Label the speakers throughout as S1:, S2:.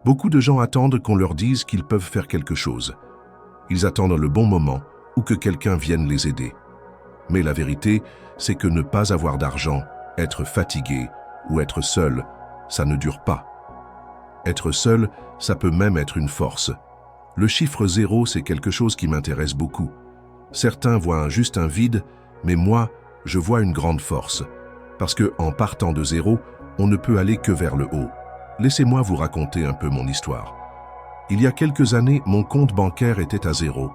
S1: Beaucoup de gens attendent qu'on leur dise qu'ils peuvent faire quelque chose. Ils attendent le bon moment ou que quelqu'un vienne les aider. Mais la vérité, c'est que ne pas avoir d'argent, être fatigué ou être seul, ça ne dure pas. Être seul, ça peut même être une force. Le chiffre 0, c'est quelque chose qui m'intéresse beaucoup. Certains voient juste un vide, mais moi, je vois une grande force. Parce que en partant de 0, on ne peut aller que vers le haut. Laissez-moi vous raconter un peu mon histoire. Il y a quelques années, mon compte bancaire était à 0.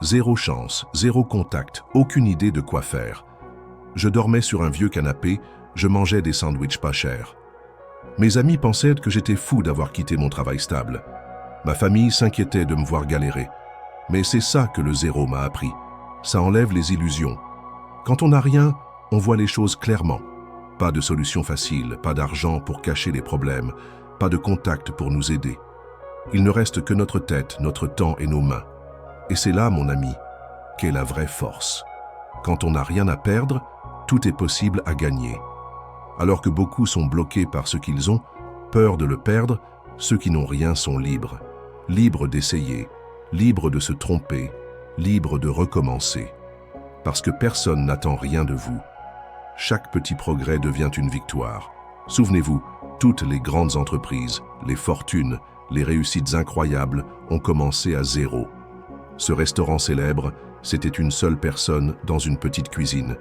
S1: 0 chance, 0 contact, aucune idée de quoi faire. Je dormais sur un vieux canapé, je mangeais des sandwichs pas chers. Mes amis pensaient que j'étais fou d'avoir quitté mon travail stable. Ma famille s'inquiétait de me voir galérer. Mais c'est ça que le 0 m'a appris. Ça enlève les illusions. Quand on n'a rien, on voit les choses clairement. Pas de solution facile, pas d'argent pour cacher les problèmes, pas de contact pour nous aider. Il ne reste que notre tête, notre temps et nos mains. Et c'est là, mon ami, qu'est la vraie force. Quand on n'a rien à perdre, tout est possible à gagner. Alors que beaucoup sont bloqués par ce qu'ils ont, peur de le perdre, ceux qui n'ont rien sont libres. Libres d'essayer, libres de se tromper, libres de recommencer. Parce que personne n'attend rien de vous. Chaque petit progrès devient une victoire. Souvenez-vous, toutes les grandes entreprises, les fortunes, les réussites incroyables ont commencé à 0. Ce restaurant célèbre, c'était une seule personne dans une petite cuisine.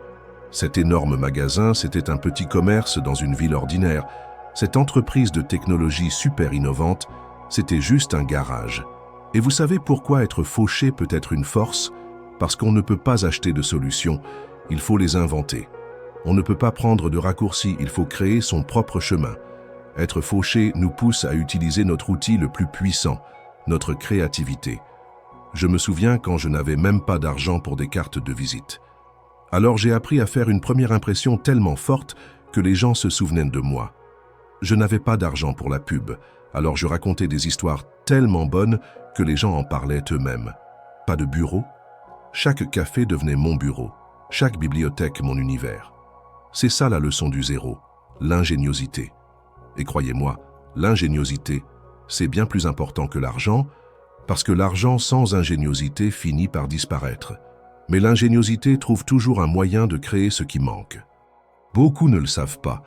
S1: Cet énorme magasin, c'était un petit commerce dans une ville ordinaire. Cette entreprise de technologie super innovante, c'était juste un garage. Et vous savez pourquoi être fauché peut être une force? Parce qu'on ne peut pas acheter de solutions, il faut les inventer. On ne peut pas prendre de raccourcis, il faut créer son propre chemin. Être fauché nous pousse à utiliser notre outil le plus puissant, notre créativité. Je me souviens quand je n'avais même pas d'argent pour des cartes de visite. Alors j'ai appris à faire une première impression tellement forte que les gens se souvenaient de moi. Je n'avais pas d'argent pour la pub, alors je racontais des histoires tellement bonnes que les gens en parlaient eux-mêmes. Pas de bureau? Chaque café devenait mon bureau, chaque bibliothèque mon univers. C'est ça la leçon du 0, l'ingéniosité. Et croyez-moi, l'ingéniosité, c'est bien plus important que l'argent, parce que l'argent sans ingéniosité finit par disparaître. Mais l'ingéniosité trouve toujours un moyen de créer ce qui manque. Beaucoup ne le savent pas,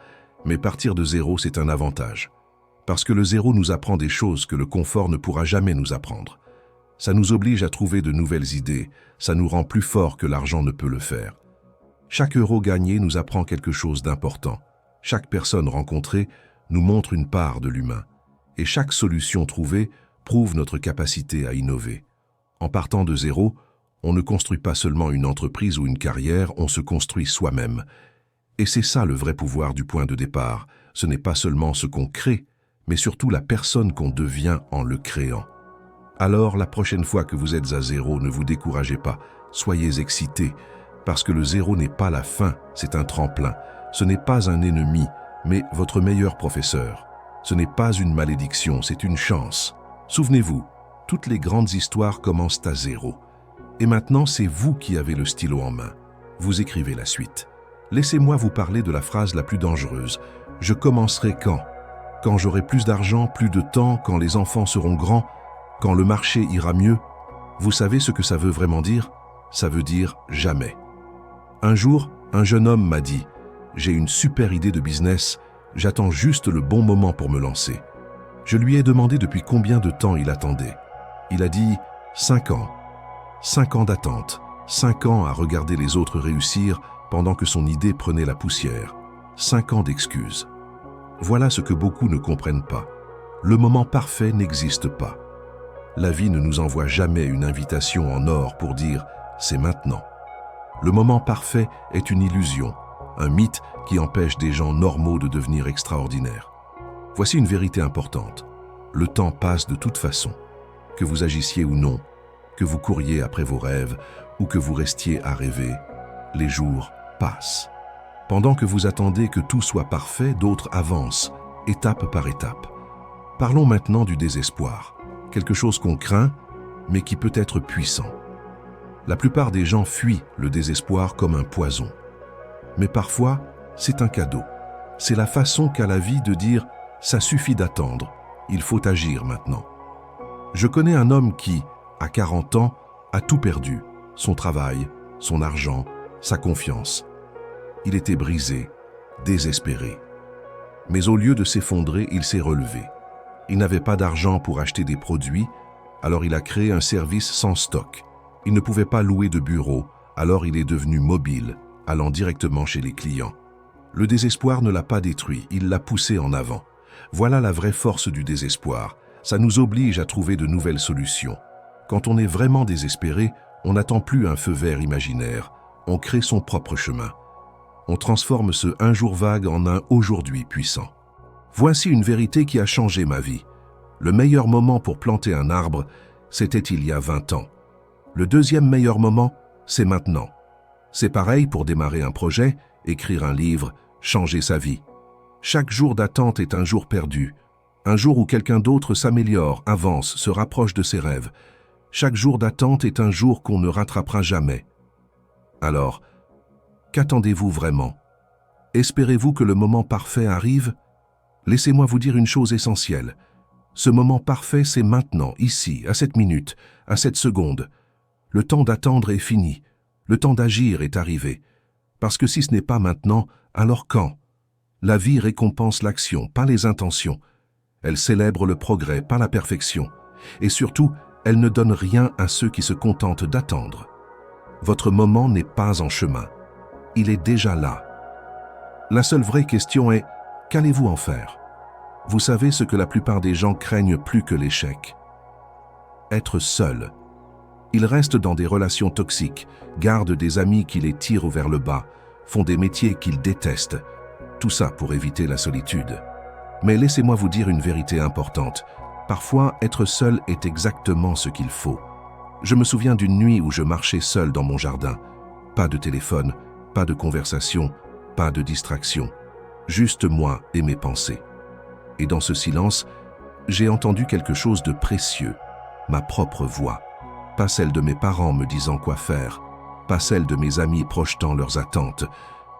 S1: mais partir de 0, c'est un avantage. Parce que le 0 nous apprend des choses que le confort ne pourra jamais nous apprendre. Ça nous oblige à trouver de nouvelles idées, ça nous rend plus forts que l'argent ne peut le faire. Chaque euro gagné nous apprend quelque chose d'important. Chaque personne rencontrée nous montre une part de l'humain. Et chaque solution trouvée prouve notre capacité à innover. En partant de 0, on ne construit pas seulement une entreprise ou une carrière, on se construit soi-même. Et c'est ça le vrai pouvoir du point de départ. Ce n'est pas seulement ce qu'on crée, mais surtout la personne qu'on devient en le créant. Alors, la prochaine fois que vous êtes à 0, ne vous découragez pas, soyez excités, parce que le 0 n'est pas la fin, c'est un tremplin. Ce n'est pas un ennemi, mais votre meilleur professeur. Ce n'est pas une malédiction, c'est une chance. Souvenez-vous, toutes les grandes histoires commencent à 0. Et maintenant, c'est vous qui avez le stylo en main. Vous écrivez la suite. Laissez-moi vous parler de la phrase la plus dangereuse. Je commencerai quand? Quand j'aurai plus d'argent, plus de temps, quand les enfants seront grands, quand le marché ira mieux. Vous savez ce que ça veut vraiment dire? Ça veut dire jamais. Un jour, un jeune homme m'a dit « J'ai une super idée de business, j'attends juste le bon moment pour me lancer. » Je lui ai demandé depuis combien de temps il attendait. Il a dit « 5 ans. 5 ans d'attente, 5 ans à regarder les autres réussir pendant que son idée prenait la poussière. 5 ans d'excuses. » Voilà ce que beaucoup ne comprennent pas. Le moment parfait n'existe pas. La vie ne nous envoie jamais une invitation en or pour dire « c'est maintenant ». Le moment parfait est une illusion, un mythe qui empêche des gens normaux de devenir extraordinaires. Voici une vérité importante. Le temps passe de toute façon. Que vous agissiez ou non, que vous couriez après vos rêves ou que vous restiez à rêver, les jours passent. Pendant que vous attendez que tout soit parfait, d'autres avancent, étape par étape. Parlons maintenant du désespoir, quelque chose qu'on craint, mais qui peut être puissant. La plupart des gens fuient le désespoir comme un poison. Mais parfois, c'est un cadeau. C'est la façon qu'a la vie de dire « ça suffit d'attendre » Il faut agir maintenant. Je connais un homme qui, à 40 ans, a tout perdu. Son travail, son argent, sa confiance. Il était brisé, désespéré. Mais au lieu de s'effondrer, il s'est relevé. Il n'avait pas d'argent pour acheter des produits, alors il a créé un service sans stock. Il ne pouvait pas louer de bureau, alors il est devenu mobile, allant directement chez les clients. Le désespoir ne l'a pas détruit, il l'a poussé en avant. Voilà la vraie force du désespoir. Ça nous oblige à trouver de nouvelles solutions. Quand on est vraiment désespéré, on n'attend plus un feu vert imaginaire. On crée son propre chemin. On transforme ce un jour vague en un aujourd'hui puissant. Voici une vérité qui a changé ma vie. Le meilleur moment pour planter un arbre, c'était il y a 20 ans. Le deuxième meilleur moment, c'est maintenant. C'est pareil pour démarrer un projet, écrire un livre, changer sa vie. Chaque jour d'attente est un jour perdu. Un jour où quelqu'un d'autre s'améliore, avance, se rapproche de ses rêves. Chaque jour d'attente est un jour qu'on ne rattrapera jamais. Alors, qu'attendez-vous vraiment? Espérez-vous que le moment parfait arrive? Laissez-moi vous dire une chose essentielle. Ce moment parfait, c'est maintenant, ici, à cette minute, à cette seconde. Le temps d'attendre est fini. Le temps d'agir est arrivé. Parce que si ce n'est pas maintenant, alors quand? La vie récompense l'action, pas les intentions. Elle célèbre le progrès, pas la perfection. Et surtout, elle ne donne rien à ceux qui se contentent d'attendre. Votre moment n'est pas en chemin. Il est déjà là. La seule vraie question est, qu'allez-vous en faire? Vous savez ce que la plupart des gens craignent plus que l'échec. Être seul. Ils restent dans des relations toxiques, gardent des amis qui les tirent vers le bas, font des métiers qu'ils détestent. Tout ça pour éviter la solitude. Mais laissez-moi vous dire une vérité importante. Parfois, être seul est exactement ce qu'il faut. Je me souviens d'une nuit où je marchais seul dans mon jardin. Pas de téléphone, pas de conversation, pas de distraction. Juste moi et mes pensées. Et dans ce silence, j'ai entendu quelque chose de précieux, ma propre voix. Pas celle de mes parents me disant quoi faire, pas celle de mes amis projetant leurs attentes,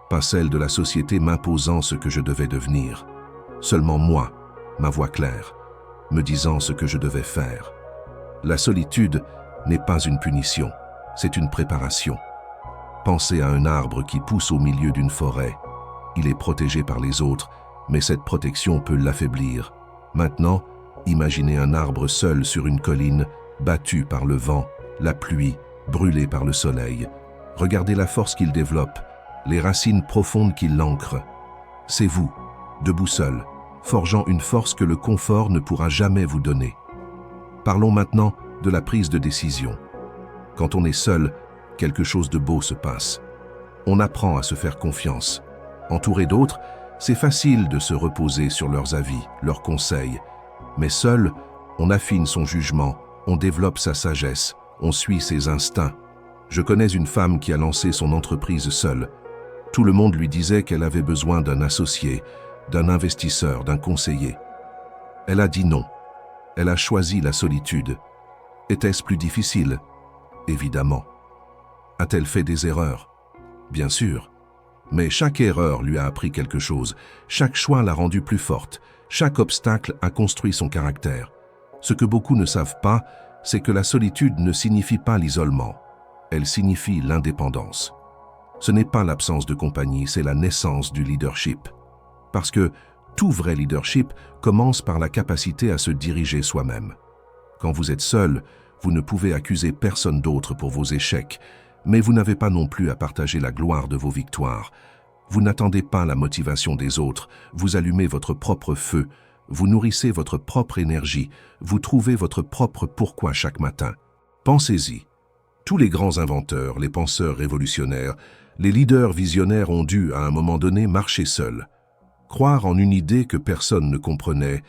S1: pas celle de la société m'imposant ce que je devais devenir. Seulement moi, ma voix claire, me disant ce que je devais faire. La solitude n'est pas une punition, c'est une préparation. Pensez à un arbre qui pousse au milieu d'une forêt. Il est protégé par les autres, mais cette protection peut l'affaiblir. Maintenant, imaginez un arbre seul sur une colline, battu par le vent, la pluie, brûlé par le soleil. Regardez la force qu'il développe, les racines profondes qui l'ancrent. C'est vous, debout seul, forgeant une force que le confort ne pourra jamais vous donner. Parlons maintenant de la prise de décision. Quand on est seul, quelque chose de beau se passe. On apprend à se faire confiance. Entouré d'autres, c'est facile de se reposer sur leurs avis, leurs conseils. Mais seul, on affine son jugement, on développe sa sagesse, on suit ses instincts. Je connais une femme qui a lancé son entreprise seule. Tout le monde lui disait qu'elle avait besoin d'un associé, d'un investisseur, d'un conseiller. Elle a dit non. Elle a choisi la solitude. Était-ce plus difficile? Évidemment. A-t-elle fait des erreurs? Bien sûr. Mais chaque erreur lui a appris quelque chose. Chaque choix l'a rendue plus forte. Chaque obstacle a construit son caractère. Ce que beaucoup ne savent pas, c'est que la solitude ne signifie pas l'isolement. Elle signifie l'indépendance. Ce n'est pas l'absence de compagnie, c'est la naissance du leadership. Parce que tout vrai leadership commence par la capacité à se diriger soi-même. Quand vous êtes seul, vous ne pouvez accuser personne d'autre pour vos échecs, mais vous n'avez pas non plus à partager la gloire de vos victoires. Vous n'attendez pas la motivation des autres, vous allumez votre propre feu, vous nourrissez votre propre énergie, vous trouvez votre propre pourquoi chaque matin. Pensez-y. Tous les grands inventeurs, les penseurs révolutionnaires, les leaders visionnaires ont dû, à un moment donné, marcher seuls. Croire en une idée que personne ne comprenait,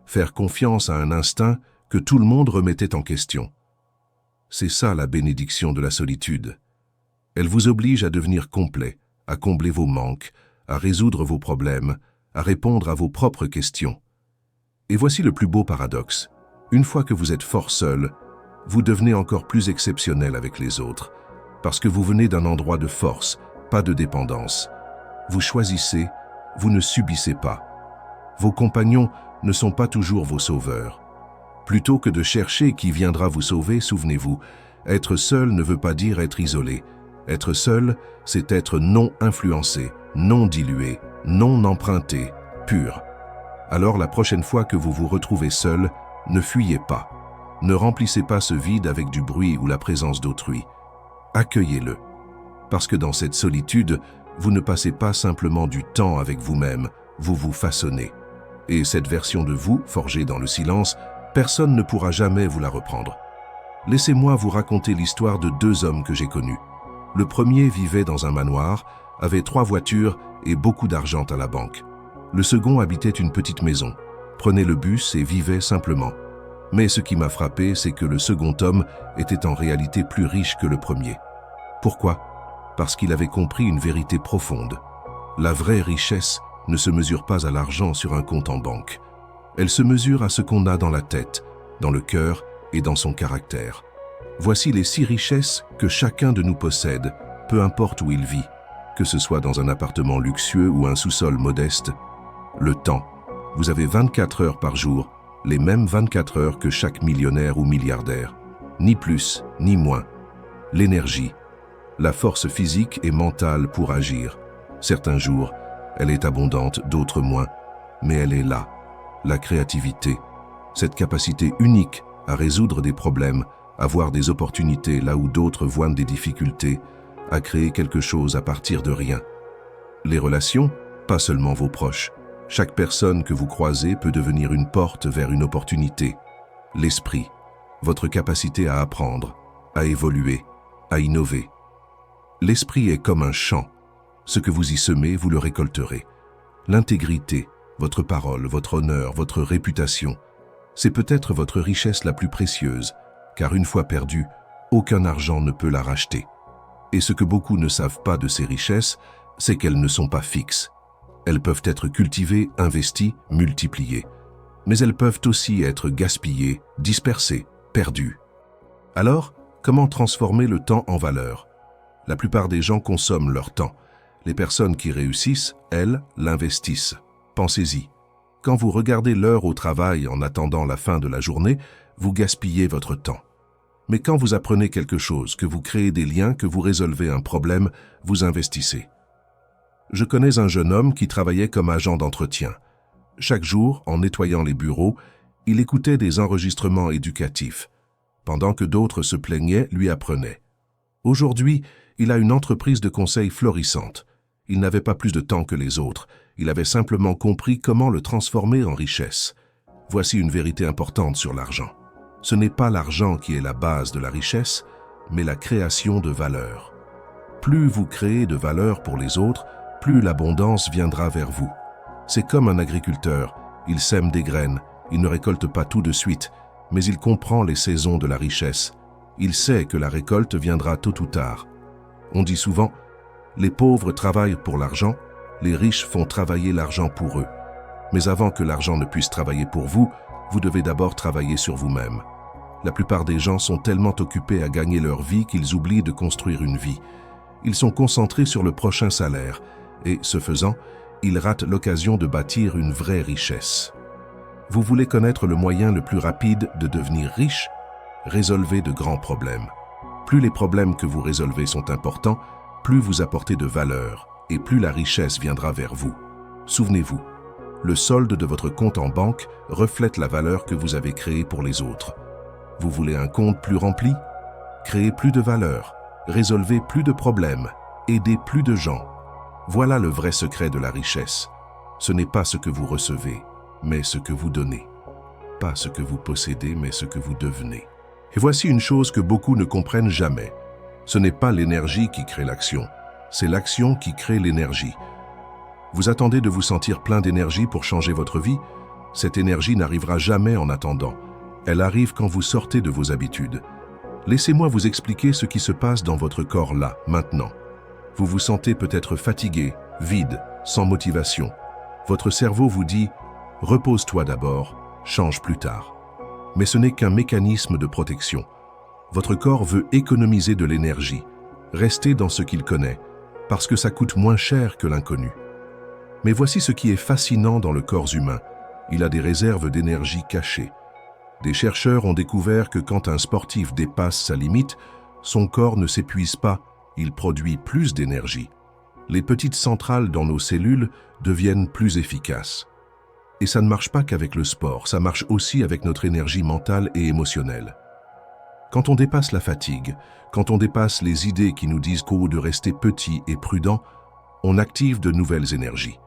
S1: faire confiance à un instinct que tout le monde remettait en question. C'est ça la bénédiction de la solitude. Elle vous oblige à devenir complet, à combler vos manques, à résoudre vos problèmes, à répondre à vos propres questions. Et voici le plus beau paradoxe. Une fois que vous êtes fort seul, vous devenez encore plus exceptionnel avec les autres, parce que vous venez d'un endroit de force, pas de dépendance. Vous choisissez, vous ne subissez pas. Vos compagnons ne sont pas toujours vos sauveurs. Plutôt que de chercher qui viendra vous sauver, souvenez-vous, être seul ne veut pas dire être isolé. Être seul, c'est être non influencé, non dilué, non emprunté, pur. Alors la prochaine fois que vous vous retrouvez seul, ne fuyez pas. Ne remplissez pas ce vide avec du bruit ou la présence d'autrui. Accueillez-le. Parce que dans cette solitude, vous ne passez pas simplement du temps avec vous-même, vous vous façonnez. Et cette version de vous, forgée dans le silence, personne ne pourra jamais vous la reprendre. Laissez-moi vous raconter l'histoire de 2 hommes que j'ai connus. Le premier vivait dans un manoir, avait 3 voitures et beaucoup d'argent à la banque. Le second habitait une petite maison, prenait le bus et vivait simplement. Mais ce qui m'a frappé, c'est que le second homme était en réalité plus riche que le premier. Pourquoi ? Parce qu'il avait compris une vérité profonde. La vraie richesse ne se mesure pas à l'argent sur un compte en banque. Elle se mesure à ce qu'on a dans la tête, dans le cœur et dans son caractère. Voici les 6 richesses que chacun de nous possède, peu importe où il vit, que ce soit dans un appartement luxueux ou un sous-sol modeste. Le temps. Vous avez 24 heures par jour, les mêmes 24 heures que chaque millionnaire ou milliardaire. Ni plus, ni moins. L'énergie. La force physique et mentale pour agir. Certains jours, elle est abondante, d'autres moins, mais elle est là. La créativité. Cette capacité unique à résoudre des problèmes, à voir des opportunités là où d'autres voient des difficultés, à créer quelque chose à partir de rien. Les relations, pas seulement vos proches. Chaque personne que vous croisez peut devenir une porte vers une opportunité. L'esprit, votre capacité à apprendre, à évoluer, à innover. L'esprit est comme un champ. Ce que vous y semez, vous le récolterez. L'intégrité, votre parole, votre honneur, votre réputation, c'est peut-être votre richesse la plus précieuse, car une fois perdue, aucun argent ne peut la racheter. Et ce que beaucoup ne savent pas de ces richesses, c'est qu'elles ne sont pas fixes. Elles peuvent être cultivées, investies, multipliées. Mais elles peuvent aussi être gaspillées, dispersées, perdues. Alors, comment transformer le temps en valeur ? La plupart des gens consomment leur temps. Les personnes qui réussissent, elles, l'investissent. Pensez-y. Quand vous regardez l'heure au travail en attendant la fin de la journée, vous gaspillez votre temps. Mais quand vous apprenez quelque chose, que vous créez des liens, que vous résolvez un problème, vous investissez. Je connais un jeune homme qui travaillait comme agent d'entretien. Chaque jour, en nettoyant les bureaux, il écoutait des enregistrements éducatifs. Pendant que d'autres se plaignaient, lui apprenait. Aujourd'hui, il a une entreprise de conseil florissante. Il n'avait pas plus de temps que les autres. Il avait simplement compris comment le transformer en richesse. Voici une vérité importante sur l'argent. Ce n'est pas l'argent qui est la base de la richesse, mais la création de valeur. Plus vous créez de valeur pour les autres, plus l'abondance viendra vers vous. C'est comme un agriculteur, il sème des graines, il ne récolte pas tout de suite, mais il comprend les saisons de la richesse. Il sait que la récolte viendra tôt ou tard. On dit souvent, les pauvres travaillent pour l'argent, les riches font travailler l'argent pour eux. Mais avant que l'argent ne puisse travailler pour vous, vous devez d'abord travailler sur vous-même. La plupart des gens sont tellement occupés à gagner leur vie qu'ils oublient de construire une vie. Ils sont concentrés sur le prochain salaire et, ce faisant, ils ratent l'occasion de bâtir une vraie richesse. Vous voulez connaître le moyen le plus rapide de devenir riche ? Résolvez de grands problèmes. Plus les problèmes que vous résolvez sont importants, plus vous apportez de valeur et plus la richesse viendra vers vous. Souvenez-vous, le solde de votre compte en banque reflète la valeur que vous avez créée pour les autres. Vous voulez un compte plus rempli ? Créez plus de valeur, résolvez plus de problèmes, aidez plus de gens. Voilà le vrai secret de la richesse. Ce n'est pas ce que vous recevez, mais ce que vous donnez. Pas ce que vous possédez, mais ce que vous devenez. Et voici une chose que beaucoup ne comprennent jamais. Ce n'est pas l'énergie qui crée l'action, c'est l'action qui crée l'énergie. Vous attendez de vous sentir plein d'énergie pour changer votre vie ? Cette énergie n'arrivera jamais en attendant. Elle arrive quand vous sortez de vos habitudes. Laissez-moi vous expliquer ce qui se passe dans votre corps là, maintenant. Vous vous sentez peut-être fatigué, vide, sans motivation. Votre cerveau vous dit « Repose-toi d'abord, change plus tard ». Mais ce n'est qu'un mécanisme de protection. Votre corps veut économiser de l'énergie, rester dans ce qu'il connaît, parce que ça coûte moins cher que l'inconnu. Mais voici ce qui est fascinant dans le corps humain. Il a des réserves d'énergie cachées. Des chercheurs ont découvert que quand un sportif dépasse sa limite, son corps ne s'épuise pas, il produit plus d'énergie. Les petites centrales dans nos cellules deviennent plus efficaces. Et ça ne marche pas qu'avec le sport, ça marche aussi avec notre énergie mentale et émotionnelle. Quand on dépasse la fatigue, quand on dépasse les idées qui nous disent qu'au lieu de rester petit et prudent, on active de nouvelles énergies.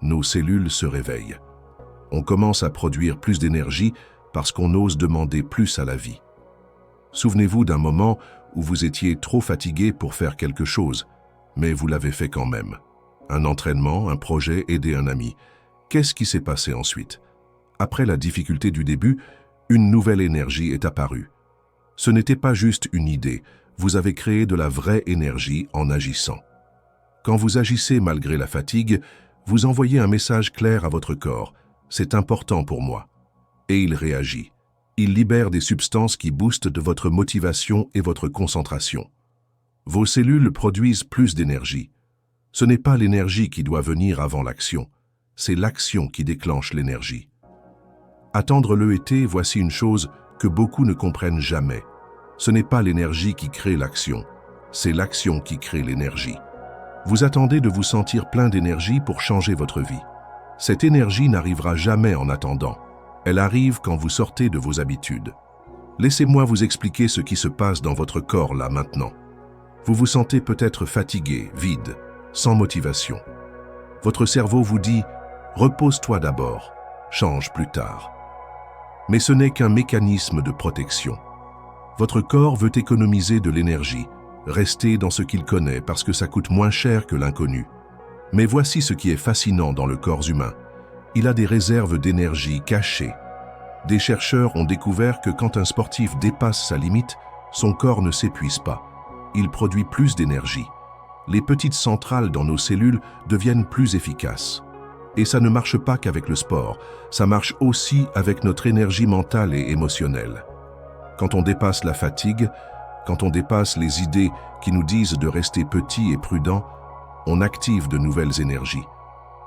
S1: Nos cellules se réveillent. On commence à produire plus d'énergie parce qu'on ose demander plus à la vie. Souvenez-vous d'un moment où vous étiez trop fatigué pour faire quelque chose, mais vous l'avez fait quand même. Un entraînement, un projet, aider un ami. Qu'est-ce qui s'est passé ensuite? Après la difficulté du début, une nouvelle énergie est apparue. Ce n'était pas juste une idée, vous avez créé de la vraie énergie en agissant. Quand vous agissez malgré la fatigue, vous envoyez un message clair à votre corps. C'est important pour moi. Et il réagit. Il libère des substances qui boostent de votre motivation et votre concentration. Vos cellules produisent plus d'énergie. Ce n'est pas l'énergie qui doit venir avant l'action, c'est l'action qui déclenche l'énergie. Attendre l'ET, voici une chose que beaucoup ne comprennent jamais. Ce n'est pas l'énergie qui crée l'action, c'est l'action qui crée l'énergie. Vous attendez de vous sentir plein d'énergie pour changer votre vie. Cette énergie n'arrivera jamais en attendant. Elle arrive quand vous sortez de vos habitudes. Laissez-moi vous expliquer ce qui se passe dans votre corps là maintenant. Vous vous sentez peut-être fatigué, vide, sans motivation. Votre cerveau vous dit « repose-toi d'abord, change plus tard ». Mais ce n'est qu'un mécanisme de protection. Votre corps veut économiser de l'énergie, rester dans ce qu'il connaît parce que ça coûte moins cher que l'inconnu. Mais voici ce qui est fascinant dans le corps humain. Il a des réserves d'énergie cachées. Des chercheurs ont découvert que quand un sportif dépasse sa limite, son corps ne s'épuise pas. Il produit plus d'énergie. Les petites centrales dans nos cellules deviennent plus efficaces. Et ça ne marche pas qu'avec le sport, ça marche aussi avec notre énergie mentale et émotionnelle. Quand on dépasse la fatigue, quand on dépasse les idées qui nous disent de rester petit et prudent, on active de nouvelles énergies.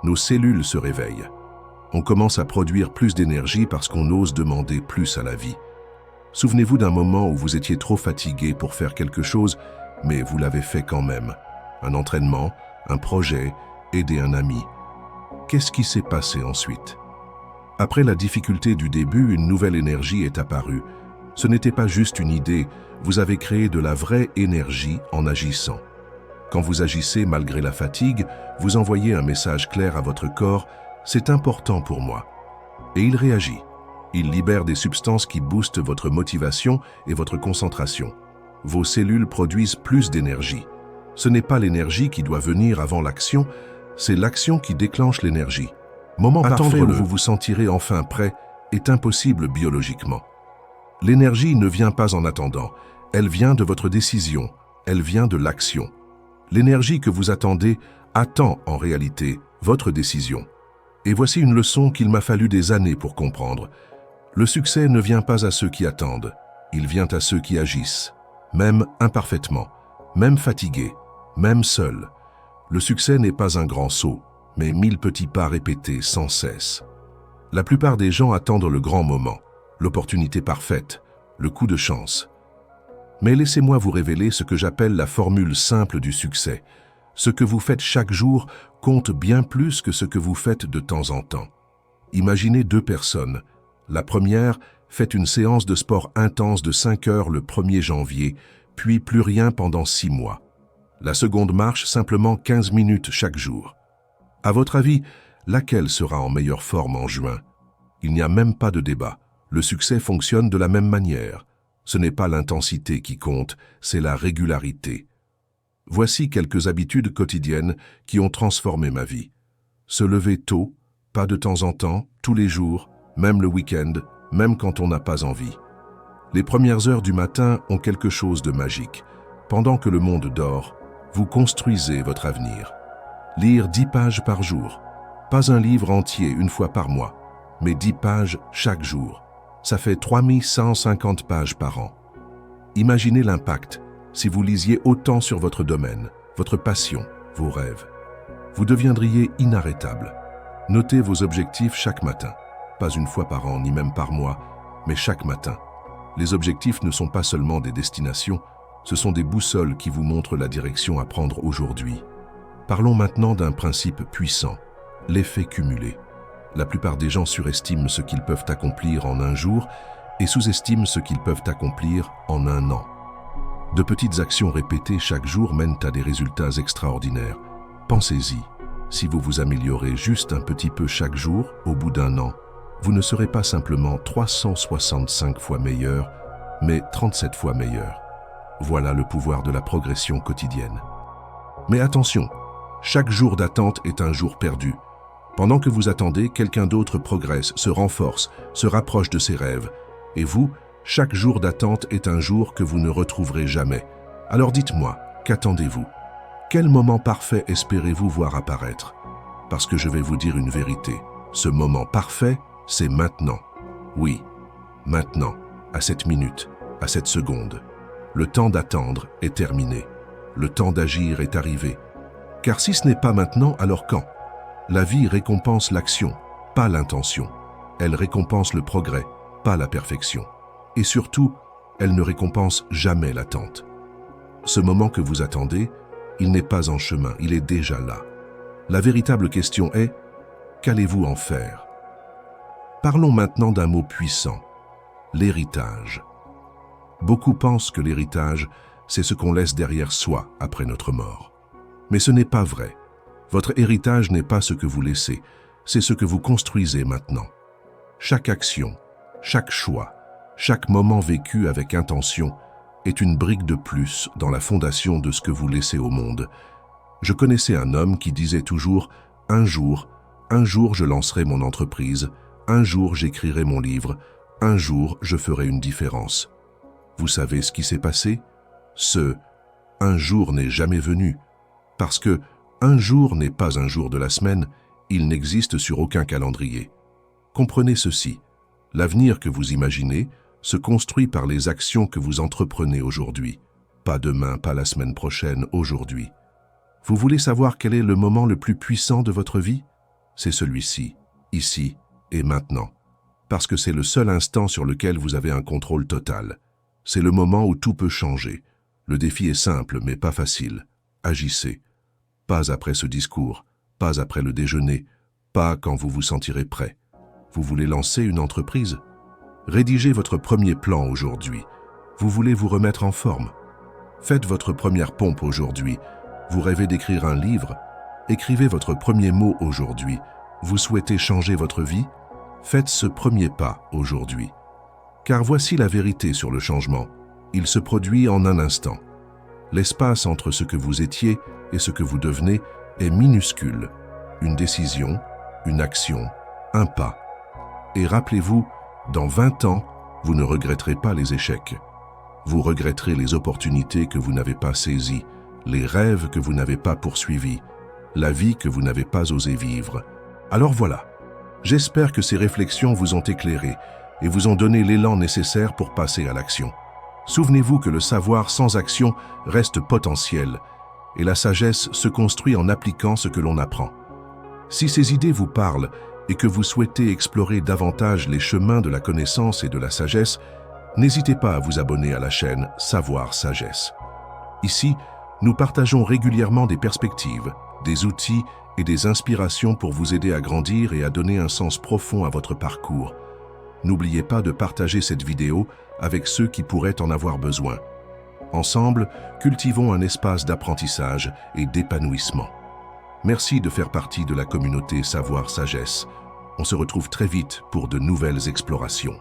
S1: Nos cellules se réveillent. On commence à produire plus d'énergie parce qu'on ose demander plus à la vie. Souvenez-vous d'un moment où vous étiez trop fatigué pour faire quelque chose, mais vous l'avez fait quand même. Un entraînement, un projet, aider un ami. Qu'est-ce qui s'est passé ensuite? Après la difficulté du début, une nouvelle énergie est apparue. Ce n'était pas juste une idée, vous avez créé de la vraie énergie en agissant. Quand vous agissez malgré la fatigue, vous envoyez un message clair à votre corps, c'est important pour moi. Et il réagit. Il libère des substances qui boostent votre motivation et votre concentration. Vos cellules produisent plus d'énergie. Ce n'est pas l'énergie qui doit venir avant l'action, c'est l'action qui déclenche l'énergie. Moment parfait où vous vous sentirez enfin prêt est impossible biologiquement. L'énergie ne vient pas en attendant, elle vient de votre décision, elle vient de l'action. L'énergie que vous attendez attend en réalité votre décision. Et voici une leçon qu'il m'a fallu des années pour comprendre. Le succès ne vient pas à ceux qui attendent, il vient à ceux qui agissent, même imparfaitement, même fatigués, même seuls. Le succès n'est pas un grand saut, mais 1000 petits pas répétés sans cesse. La plupart des gens attendent le grand moment, l'opportunité parfaite, le coup de chance. Mais laissez-moi vous révéler ce que j'appelle la formule simple du succès. Ce que vous faites chaque jour compte bien plus que ce que vous faites de temps en temps. Imaginez deux personnes. La première fait une séance de sport intense de 5 heures le 1er janvier, puis plus rien pendant 6 mois. La seconde marche simplement 15 minutes chaque jour. À votre avis, laquelle sera en meilleure forme en juin? Il n'y a même pas de débat. Le succès fonctionne de la même manière. Ce n'est pas l'intensité qui compte, c'est la régularité. Voici quelques habitudes quotidiennes qui ont transformé ma vie. Se lever tôt, pas de temps en temps, tous les jours, même le week-end, même quand on n'a pas envie. Les premières heures du matin ont quelque chose de magique. Pendant que le monde dort, vous construisez votre avenir. Lire 10 pages par jour. Pas un livre entier une fois par mois, mais 10 pages chaque jour. Ça fait 3150 pages par an. Imaginez l'impact si vous lisiez autant sur votre domaine, votre passion, vos rêves. Vous deviendriez inarrêtable. Notez vos objectifs chaque matin. Pas une fois par an, ni même par mois, mais chaque matin. Les objectifs ne sont pas seulement des destinations, ce sont des boussoles qui vous montrent la direction à prendre aujourd'hui. Parlons maintenant d'un principe puissant, l'effet cumulé. La plupart des gens surestiment ce qu'ils peuvent accomplir en un jour et sous-estiment ce qu'ils peuvent accomplir en un an. De petites actions répétées chaque jour mènent à des résultats extraordinaires. Pensez-y, si vous vous améliorez juste un petit peu chaque jour, au bout d'un an, vous ne serez pas simplement 365 fois meilleur, mais 37 fois meilleur. Voilà le pouvoir de la progression quotidienne. Mais attention, chaque jour d'attente est un jour perdu. Pendant que vous attendez, quelqu'un d'autre progresse, se renforce, se rapproche de ses rêves. Et vous, chaque jour d'attente est un jour que vous ne retrouverez jamais. Alors dites-moi, qu'attendez-vous? Quel moment parfait espérez-vous voir apparaître? Parce que je vais vous dire une vérité. Ce moment parfait, c'est maintenant. Oui, maintenant, à cette minute, à cette seconde. Le temps d'attendre est terminé. Le temps d'agir est arrivé. Car si ce n'est pas maintenant, alors quand? La vie récompense l'action, pas l'intention. Elle récompense le progrès, pas la perfection. Et surtout, elle ne récompense jamais l'attente. Ce moment que vous attendez, il n'est pas en chemin, il est déjà là. La véritable question est, qu'allez-vous en faire? Parlons maintenant d'un mot puissant, l'héritage. Beaucoup pensent que l'héritage, c'est ce qu'on laisse derrière soi après notre mort. Mais ce n'est pas vrai. Votre héritage n'est pas ce que vous laissez, c'est ce que vous construisez maintenant. Chaque action, chaque choix, chaque moment vécu avec intention est une brique de plus dans la fondation de ce que vous laissez au monde. Je connaissais un homme qui disait toujours « un jour je lancerai mon entreprise, un jour j'écrirai mon livre, un jour je ferai une différence ». Vous savez ce qui s'est passé? Ce « un jour » n'est jamais venu, parce que un jour n'est pas un jour de la semaine, il n'existe sur aucun calendrier. Comprenez ceci, l'avenir que vous imaginez se construit par les actions que vous entreprenez aujourd'hui. Pas demain, pas la semaine prochaine, aujourd'hui. Vous voulez savoir quel est le moment le plus puissant de votre vie? C'est celui-ci, ici et maintenant. Parce que c'est le seul instant sur lequel vous avez un contrôle total. C'est le moment où tout peut changer. Le défi est simple, mais pas facile. Agissez. Pas après ce discours, pas après le déjeuner, pas quand vous vous sentirez prêt. Vous voulez lancer une entreprise? Rédigez votre premier plan aujourd'hui. Vous voulez vous remettre en forme? Faites votre première pompe aujourd'hui. Vous rêvez d'écrire un livre? Écrivez votre premier mot aujourd'hui. Vous souhaitez changer votre vie? Faites ce premier pas aujourd'hui. Car voici la vérité sur le changement. Il se produit en un instant. L'espace entre ce que vous étiez et ce que vous devenez est minuscule. Une décision, une action, un pas. Et rappelez-vous, dans 20 ans, vous ne regretterez pas les échecs. Vous regretterez les opportunités que vous n'avez pas saisies, les rêves que vous n'avez pas poursuivis, la vie que vous n'avez pas osé vivre. Alors voilà, j'espère que ces réflexions vous ont éclairé et vous ont donné l'élan nécessaire pour passer à l'action. Souvenez-vous que le savoir sans action reste potentiel et la sagesse se construit en appliquant ce que l'on apprend. Si ces idées vous parlent et que vous souhaitez explorer davantage les chemins de la connaissance et de la sagesse, n'hésitez pas à vous abonner à la chaîne Savoir Sagesse. Ici, nous partageons régulièrement des perspectives, des outils et des inspirations pour vous aider à grandir et à donner un sens profond à votre parcours. N'oubliez pas de partager cette vidéo avec ceux qui pourraient en avoir besoin. Ensemble, cultivons un espace d'apprentissage et d'épanouissement. Merci de faire partie de la communauté Savoir Sagesse. On se retrouve très vite pour de nouvelles explorations.